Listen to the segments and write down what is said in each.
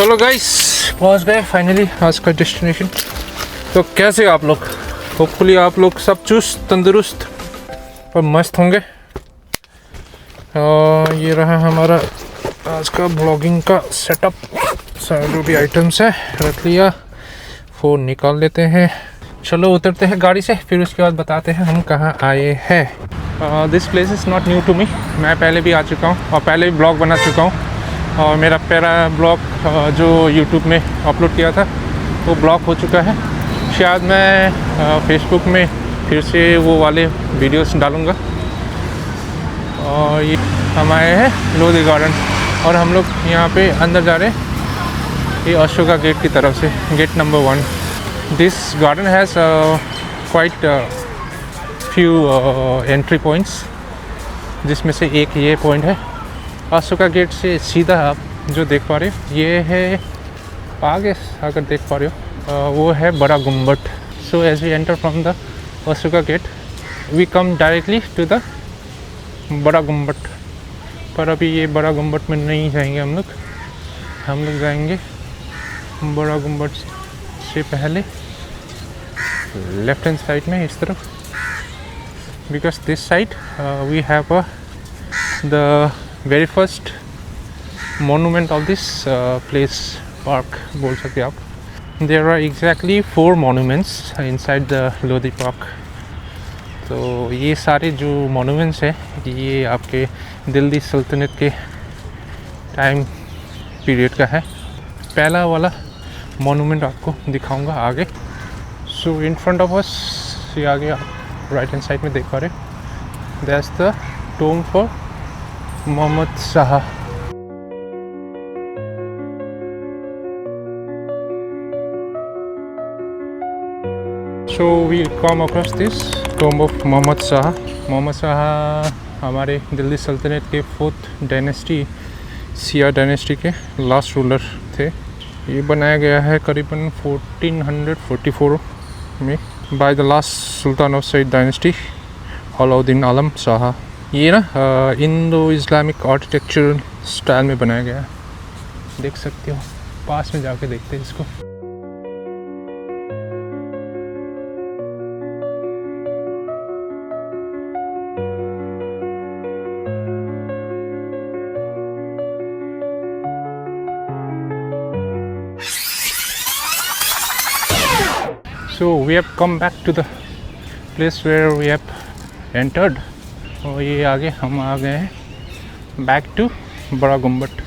चलो गाइस पहुंच गए फाइनली आज का डेस्टिनेशन। तो कैसे हो आप लोग? होपफुली आप लोग सब चुस्त तंदुरुस्त और मस्त होंगे। और ये रहा हमारा आज का ब्लॉगिंग का सेटअप। सारे जो भी आइटम्स है रख लिया, फ़ोन निकाल लेते हैं। चलो उतरते हैं गाड़ी से, फिर उसके बाद बताते हैं हम कहाँ आए हैं। This place is not new to me. मैं पहले भी आ चुका हूँ और पहले भी ब्लॉग बना चुका हूँ। और मेरा पहला ब्लॉग जो यूट्यूब में अपलोड किया था वो ब्लॉग हो चुका है। शायद मैं फेसबुक में फिर से वो वाले वीडियोस डालूँगा। और ये हम आए हैं लोधी गार्डन और हम लोग यहाँ पे अंदर जा रहे हैं, ये अशोका गेट की तरफ से, gate number 1। This garden has quite few entry points, जिसमें से एक ये पॉइंट है। अशोका गेट से सीधा आप जो देख पा रहे हो ये है, आगे अगर देख पा रहे हो वो है Bara Gumbad. So as we enter from the Ashoka gate we come directly to the Bara Gumbad. पर अभी ये बड़ा गुम्बद में नहीं जाएंगे हम लोग जाएंगे बड़ा गुम्बद से पहले लेफ्ट हैंड साइड में इस तरफ, because this side we have the very first monument of this place, park बोल सकते आप। There are exactly 4 monuments inside the Lodhi park. तो ये सारे जो मोनूमेंट्स हैं ये आपके दिल्ली सल्तनत के टाइम पीरियड का है। पहला वाला मोनूमेंट आपको दिखाऊंगा आगे। सो इन फ्रंट ऑफ अस, ये आगे आप राइट हैंड साइड में देख पा रहे हो, that's the tomb for Mohammed Shah. So we come across this tomb of Mohammed Shah. Mohammed Shah हमारे दिल्ली सल्तनत के 4th डायनेस्टी, सिया डायनेस्टी के लास्ट रूलर थे। ये बनाया गया है करीबन 1444 में by the last sultan of Sayyid dynasty, Alauddin Alam Shah. ये ना इंडो इस्लामिक आर्किटेक्चरल स्टाइल में बनाया गया है, देख सकते हो। पास में जाके देखते हैं इसको। So we have come back to the place where we have entered। और ये आगे हम आ गए हैं बैक टू बड़ा गुम्बद।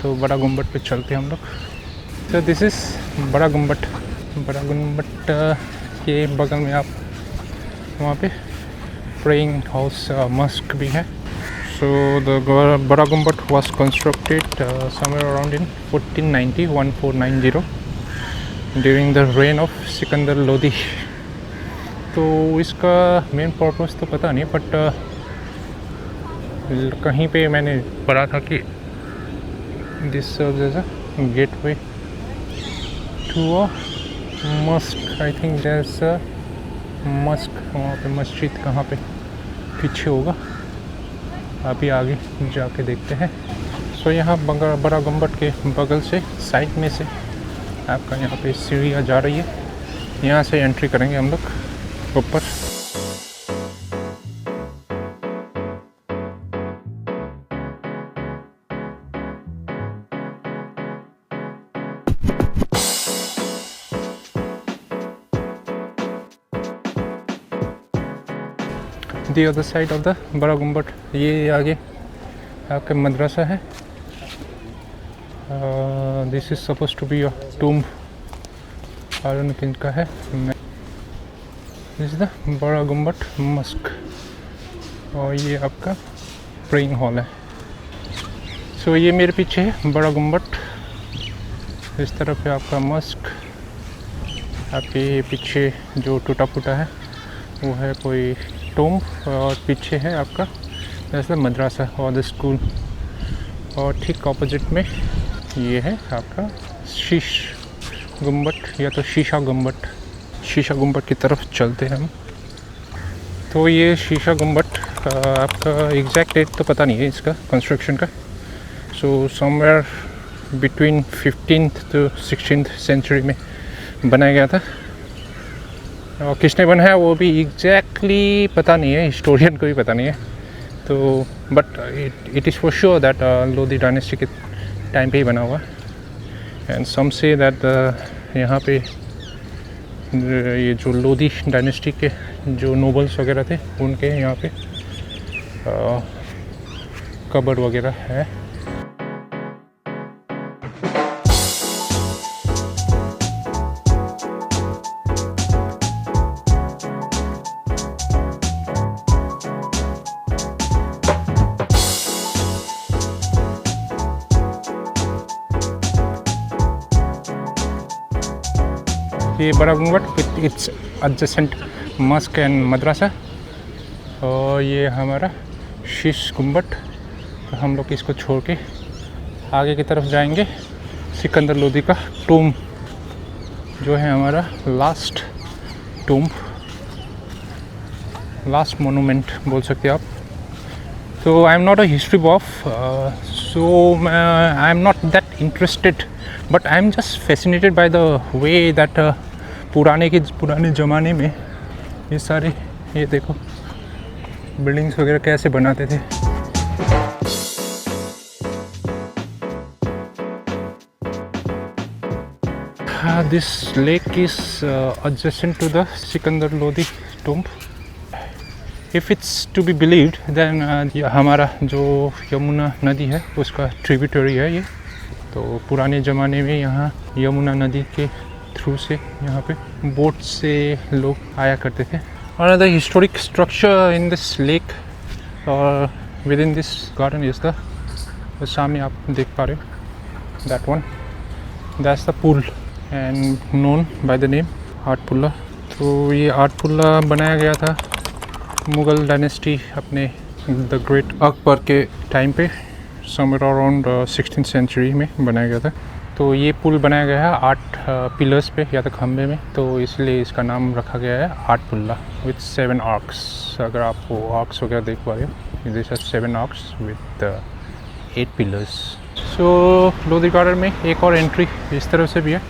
तो बड़ा गुम्बद पे चलते हैं हम लोग। तो दिस इज़ बड़ा गुम्बद। बड़ा गुम्बद के बगल में आप वहाँ पे प्रेइंग हाउस, मस्क भी है। सो द बड़ा गुम्बद was constructed somewhere around in 1490 during the rain of Sikandar Lodhi. तो इसका मेन पर्पस तो पता नहीं, बट कहीं पे मैंने पढ़ा था कि this serves as a gateway to a mosque. I think there's a mosque वहाँ पे। मस्जिद कहाँ पे पीछे होगा, अभी आगे जाके देखते हैं। सो यहाँ बड़ा गुम्बद के बगल से, साइड में से आपका यहाँ पे सीढ़ियाँ जा रही है, यहाँ से एंट्री करेंगे हम लोग ऊपर। The other side of the Bara Gumbad, ये आगे आपका मदरसा है। This is suppose to be a tomb, और किनका है। दिस इज द बड़ा गुम्बद मस्क, और ये आपका प्रेइंग हॉल है। सो ये मेरे पीछे है बड़ा गुम्बद, इस तरफ है आपका मस्क। आपके पीछे जो टूटा फूटा है वो है कोई टूम्ब, और पीछे है आपका जैसे मदरसा और द स्कूल। और ठीक ऑपोजिट में ये है आपका शीश गुम्बद, या तो शीशा गुम्बद। शीशा गुम्बद की तरफ चलते हैं हम। तो ये शीशा गुम्बद आपका एग्जैक्ट डेट तो पता नहीं है इसका कंस्ट्रक्शन का। So somewhere between 15th to 16th century में बनाया गया था। और किसने बनाया वो भी एग्जैक्टली पता नहीं है, हिस्टोरियन को भी पता नहीं है। तो but it is for sure that Lodhi dynasty के टाइम पे ही बना हुआ। एंड सम से दैट यहाँ पे ये जो लोधी डायनेस्टी के जो नोबल्स वगैरह थे उनके यहाँ पे कबर वगैरह है। ये बड़ा गुम्बद with its adjacent mosque and madrasa, और ये हमारा शीश गुम्बद। तो हम लोग इसको छोड़ के आगे की तरफ जाएंगे। सिकंदर लोधी का टूम जो है हमारा लास्ट टूम, लास्ट मोनूमेंट बोल सकते हैं आप। तो I am not a history buff, so I am not that interested, but I am just fascinated by the way that पुराने ज़माने में ये सारे, ये देखो बिल्डिंग्स वगैरह कैसे बनाते थे। This lake is adjacent to the Sikandar Lodhi tomb. If it's to be believed, then ये हमारा जो यमुना नदी है उसका ट्रिब्यूटरी है ये। तो पुराने ज़माने में यहाँ यमुना नदी के थ्रू से यहाँ पे बोट से लोग आया करते थे। Another historic structure in this lake or within this garden is the सामने आप देख पा रहे हो, that one, that's the pool and known by the name आठपुल्ला। तो ये आठपुल्ला बनाया गया था मुग़ल डायनेस्टी अपने द ग्रेट अकबर के टाइम पे, समवेयर अराउंड 16th सेंचुरी में बनाया गया था। तो ये पुल बनाया गया है 8 पिलर्स पे या तो खंबे में, तो इसलिए इसका नाम रखा गया है आठपुल्ला विथ 7 आर्क्स। अगर आप वो आर्क्स वगैरह देख पा रहे हो, this are 7 arches with 8 pillars. So Lodhi garden में एक और एंट्री इस तरफ से भी है।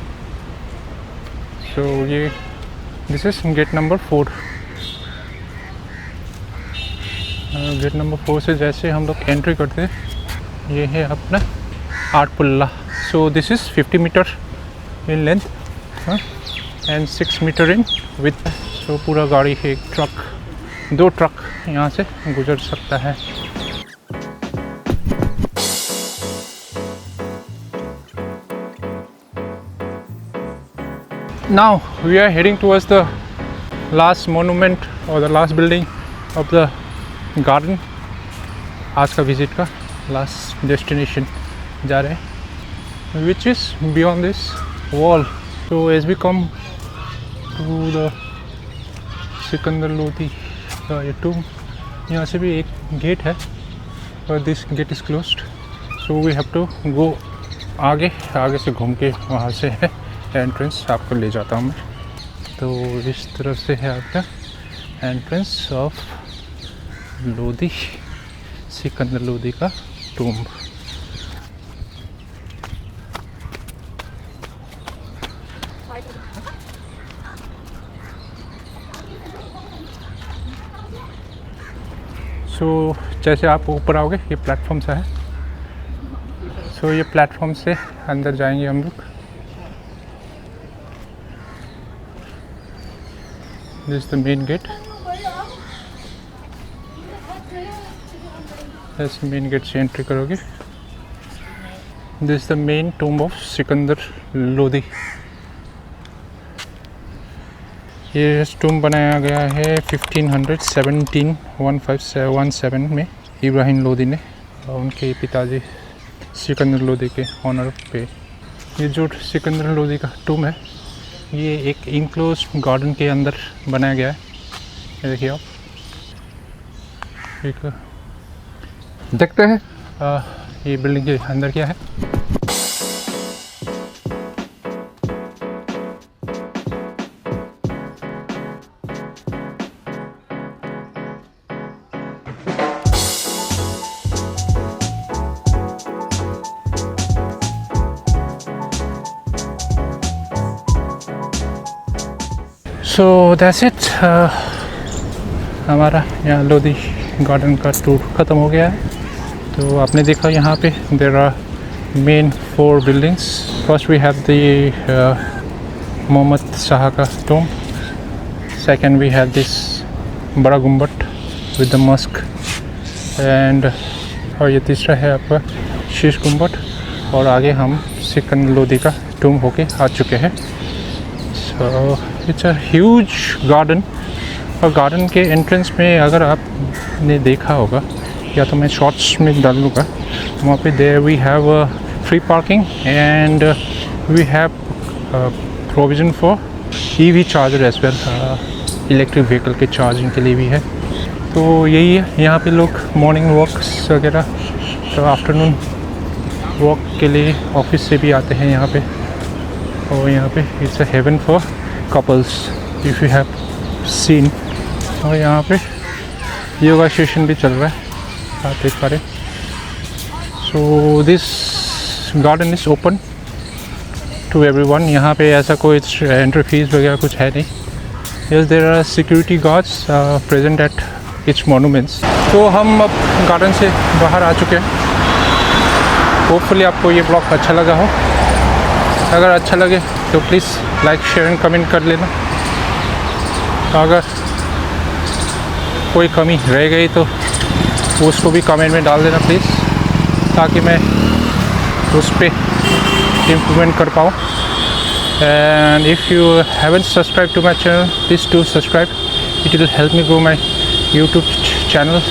सो ये this is gate number 4। Gate number 4 से जैसे हम लोग एंट्री करते हैं, ये है अपना आठपुल्ला। So this is 50 meter in length and 6 meter in width. So पूरा गाड़ी है, एक ट्रक, 2 ट्रक यहाँ से गुजर सकता है। Now we are heading towards the last monument or the last building of the garden. आज का विजिट का लास्ट डेस्टिनेशन जा रहे हैं, which is beyond this wall. So as we come to the Sikandar Lodhi tomb, यहाँ से भी एक गेट है और this gate is closed. So we have to go आगे से घूम के वहाँ से है एंट्रेंस, आपको ले जाता हूँ मैं। तो इस तरफ से है आपका एंट्रेंस ऑफ लोधी, सिकंदर लोधी का टूम्ब। सो जैसे आप ऊपर आओगे, ये प्लेटफॉर्म सा है। सो ये प्लेटफॉर्म से अंदर जाएंगे हम लोग। This is the main gate. ऐसे मेन गेट से एंट्री करोगे, this is the main tomb of Sikandar Lodi. ये टूम्ब बनाया गया है 1517 में इब्राहिम लोधी ने, उनके पिताजी सिकंदर लोधी के ऑनर पे। ये जो सिकंदर लोधी का टूम्ब है, ये एक इनक्लोज्ड गार्डन के अंदर बनाया गया है। ये देखिए आप, एक देखते हैं ये बिल्डिंग के अंदर क्या है। सो दैट्स इट, हमारा यहाँ लोधी गार्डन का टूर ख़त्म हो गया है। तो आपने देखा यहाँ पे there are main 4 buildings. First we have the Mohammad Shah का tomb, second we have this Bara Gumbad with the Musk and, और ये तीसरा है आपका शीश गुम्बद, और आगे हम सेकंड लोधी का टूम होके आ चुके हैं। So it's a huge garden, और गार्डन के एंट्रेंस में अगर आपने देखा होगा, या तो मैं शॉर्ट्स में डाल लूँगा, वहाँ पे there we have free parking and we have provision for EV charger as well, electric vehicle के चार्जिंग के लिए भी है। तो यही है, यहाँ पे लोग मॉर्निंग वॉक्स वगैरह, तो आफ्टरनून वॉक के लिए ऑफिस से भी आते हैं यहाँ पे। और यहाँ पे it's a haven for couples if you have seen. और यहाँ पे योगा सेशन भी चल रहा है, आप देख पा रहे। So this garden is open to everyone. यहाँ पे ऐसा कोई एंट्री फीस वगैरह कुछ है नहीं। Yes, there are security guards present at each monuments. तो हम अब गार्डन से बाहर आ चुके हैं। होपफुली आपको ये ब्लॉग अच्छा लगा हो। अगर अच्छा लगे तो please like share and comment कर लेना। अगर कोई कमी रह गई तो उसको भी कमेंट में डाल देना प्लीज़, ताकि मैं उस पर इम्प्रूवमेंट कर पाऊँ। And if you haven't subscribe to my channel, please do subscribe, it will help me grow my YouTube channel.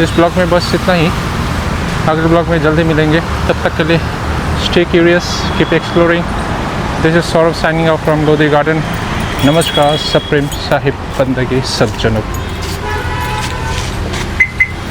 इस ब्लॉग में बस इतना ही। अगले ब्लॉग में जल्दी मिलेंगे, तब तक के लिए stay curious, keep exploring. This is Saurabh signing off from Lodhi garden. नमस्कार, सप्रेम साहिब बंदगी सब जनों।